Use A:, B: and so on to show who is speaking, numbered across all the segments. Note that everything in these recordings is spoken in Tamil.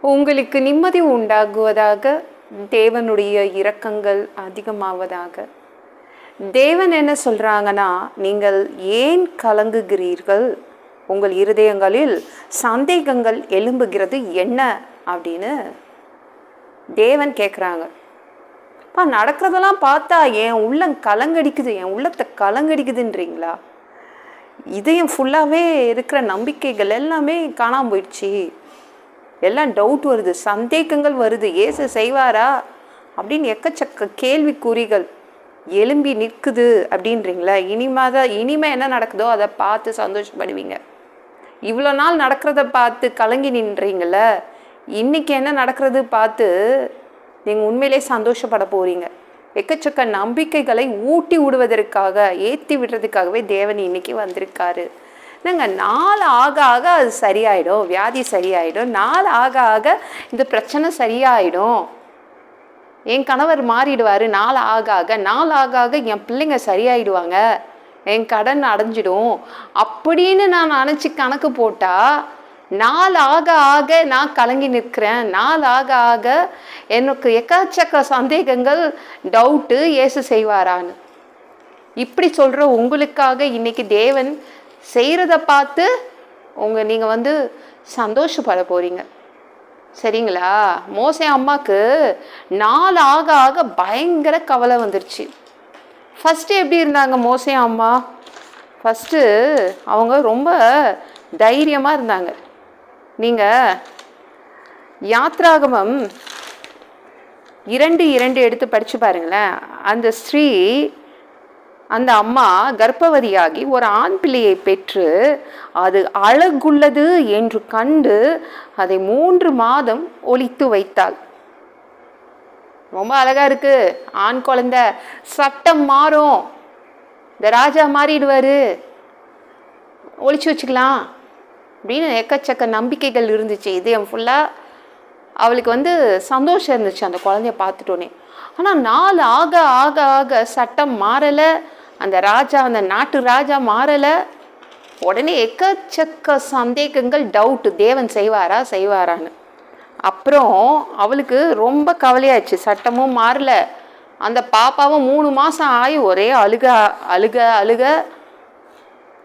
A: உங்களுக்கு நிம்மதி உண்டாகுவதாக, தேவனுடைய இரக்கங்கள் அதிகமாவதாக. தேவன் என்ன சொல்கிறாங்கன்னா, நீங்கள் ஏன் கலங்குகிறீர்கள், உங்கள் இருதயங்களில் சந்தேகங்கள் எழும்புகிறது என்ன அப்படின்னு தேவன் கேட்குறாங்க. நடக்கிறதெல்லாம் பார்த்தா என் உள்ளம் கலங்கடிக்குது, என் உள்ளத்தை கலங்கடிக்குதுன்றீங்களா? இதயம் ஃபுல்லாகவே இருக்கிற நம்பிக்கைகள் எல்லாமே காணாமல் போயிடுச்சு, எல்லாம் டவுட் வருது, சந்தேகங்கள் வருது, ஏசு செய்வாரா அப்படின்னு எக்கச்சக்க கேள்விக்குறிகள் எழும்பி நிற்குது அப்படின்றீங்களா? இனிமே என்ன நடக்குதோ அதை பார்த்து சந்தோஷப்படுவீங்க. இவ்வளோ நாள் நடக்கிறத பார்த்து கலங்கி நின்றீங்கள, இன்னைக்கு என்ன நடக்கிறது பார்த்து நீங்கள் உண்மையிலே சந்தோஷப்பட போகிறீங்க. எக்கச்சக்க நம்பிக்கைகளை ஊட்டி விடுவதற்காக, ஏற்றி விடுறதுக்காகவே தேவன் இன்னைக்கு வந்திருக்காரு. நாங்கள் நாள் ஆக ஆக அது சரியாயிடும், வியாதி சரியாயிடும், நாள் ஆக ஆக இந்த பிரச்சனை சரியாயிடும், என் கணவர் மாறிடுவார், நாள் ஆக ஆக என் பிள்ளைங்க சரியாயிடுவாங்க, என் கடன் அடைஞ்சிடும் அப்படின்னு நான் நினச்சி கணக்கு போட்டால், நாள் ஆக ஆக நான் கலங்கி நிற்கிறேன், நாள் ஆக ஆக எனக்கு எக்கச்சக்க சந்தேகங்கள், டவுட்டு, ஏசு செய்வாரான்னு இப்படி சொல்கிற உங்களுக்காக இன்னைக்கு தேவன் செய்கிறத பார்த்து நீங்கள் சந்தோஷப்பட போகிறீங்க. சரிங்களா? மோசே அம்மாவுக்கு நாள் ஆக ஆக பயங்கர கவலை வந்துருச்சு. ஃபஸ்ட்டு எப்படி இருந்தாங்க மோசே அம்மா? ஃபஸ்ட்டு அவங்க ரொம்ப தைரியமாக இருந்தாங்க. நீங்கள் யாத்ராகமம் 2:2 எடுத்து படித்து பாருங்களேன். அந்த ஸ்திரீ, அந்த அம்மா கர்ப்பவதியாகி ஒரு ஆண் பிள்ளையை பெற்று அது அழகுள்ளது என்று கண்டு அதை 3 மாதம் ஒளித்து வைத்தாள். ரொம்ப அழகா இருக்கு, ஆண் குழந்தை, சட்டம் மாறும், இந்த ராஜா மாறிடுவார், ஒளிச்சு வச்சுக்கலாம் அப்படின்னு எக்கச்சக்க நம்பிக்கைகள் இருந்துச்சு. இதயம் ஃபுல்லாக அவளுக்கு சந்தோஷம் இருந்துச்சு அந்த குழந்தைய பார்த்துட்டோன்னே. ஆனால் நாள் ஆக ஆக ஆக சட்டம் மாறலை, அந்த ராஜா, அந்த நாட்டு ராஜா மாறலை. உடனே எக்கச்சக்க சந்தேகங்கள், டவுட்டு, தேவன் செய்வாரான்னு. அப்புறம் அவளுக்கு ரொம்ப கவலையாச்சு, சட்டமும் மாறல, அந்த பாப்பாவும் 3 மாதம் ஆகி ஒரே அழுக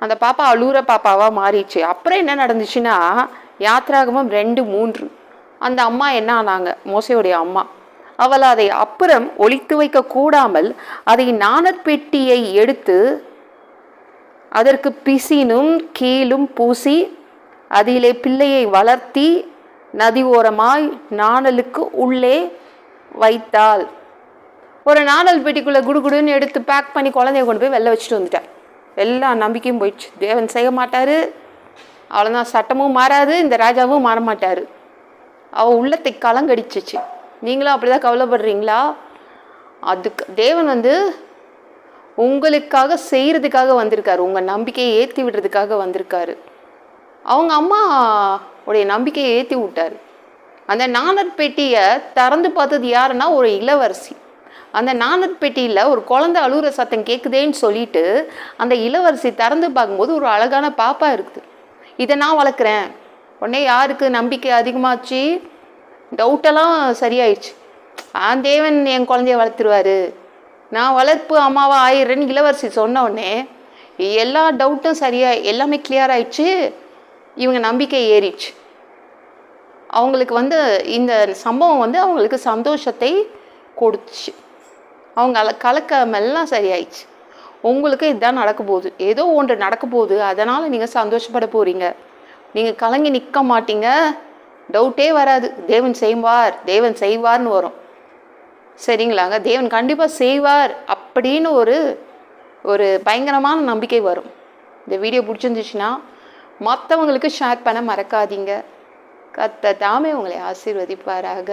A: அந்த பாப்பா அழுகிற பாப்பாவாக மாறிடுச்சு. அப்புறம் என்ன நடந்துச்சுன்னா, யாத்ராகமம் 2:3 அந்த அம்மா என்ன ஆனாங்க, மோசையுடைய அம்மா, அவள் அதை அப்புறம் ஒளித்து வைக்க கூடாமல் அதை நாணற்பெட்டியை எடுத்து அதற்கு பிசினும் கீழும் பூசி அதிலே பிள்ளையை வளர்த்தி நதி ஓரமாய் நாணலுக்கு உள்ளே வைத்தாள். ஒரு நாணல் பெட்டிக்குள்ளே குடுகுடுன்னு எடுத்து பேக் பண்ணி குழந்தைய கொண்டு போய் வெளில வச்சுட்டு வந்துட்டாள். எல்லா நம்பிக்கையும் போயிடுச்சு, தேவன் செய்ய மாட்டார், அவ்வளோதான், சட்டமும் மாறாது, இந்த ராஜாவும் மாற மாட்டார். அவள் உள்ளத்தை கலங்கடிச்சிச்சு. நீங்களும் அப்படி தான் கவலைப்படுறீங்களா? அதுக்கு தேவன் உங்களுக்காக செய்கிறதுக்காக வந்திருக்காரு, உங்கள் நம்பிக்கையை ஏற்றி விடுறதுக்காக வந்திருக்காரு. அவங்க அம்மா உடைய நம்பிக்கையை ஏற்றி விட்டார். அந்த நாணற்பெட்டியை திறந்து பார்த்தது யாருன்னா ஒரு இளவரசி. அந்த நாணற்பெட்டியில் ஒரு குழந்தை அழுகிற சத்தம் கேட்குதேன்னு சொல்லிட்டு அந்த இளவரசி திறந்து பார்க்கும்போது ஒரு அழகான பாப்பா இருக்குது. இதை நான் வளர்க்குறேன். உடனே யாருக்கு நம்பிக்கை அதிகமாச்சு, டவுட்டெல்லாம் சரியாயிடுச்சு. தேவன் என் குழந்தைய வளர்த்துருவார், நான் வளர்ப்பு அம்மாவா ஆயிடுறேன்னு இளவரசி சொன்ன உடனே எல்லா டவுட்டும் எல்லாமே கிளியர் ஆயிடுச்சு. இவங்க நம்பிக்கை ஏறிச்சு. அவங்களுக்கு இந்த சம்பவம் அவங்களுக்கு சந்தோஷத்தை கொடுத்துச்சு. அவங்க கலக்கமெல்லாம் சரியாயிடுச்சு. உங்களுக்கு இதுதான் நடக்க போகுது, ஏதோ ஒன்று நடக்க போகுது, அதனால் நீங்கள் சந்தோஷப்பட போகிறீங்க. நீங்கள் கலங்கி நிற்க மாட்டீங்க, டவுட்டே வராது. தேவன் செய்வார்னு வரும். சரிங்களாங்க? தேவன் கண்டிப்பாக செய்வார் அப்படின்னு ஒரு பயங்கரமான நம்பிக்கை வரும். இந்த வீடியோ பிடிச்சிருந்துச்சுன்னா மற்றவங்களுக்கு ஷேர் பண்ண மறக்காதீங்க. கர்த்தர் தாமே உங்களை ஆசீர்வதிப்பாராக.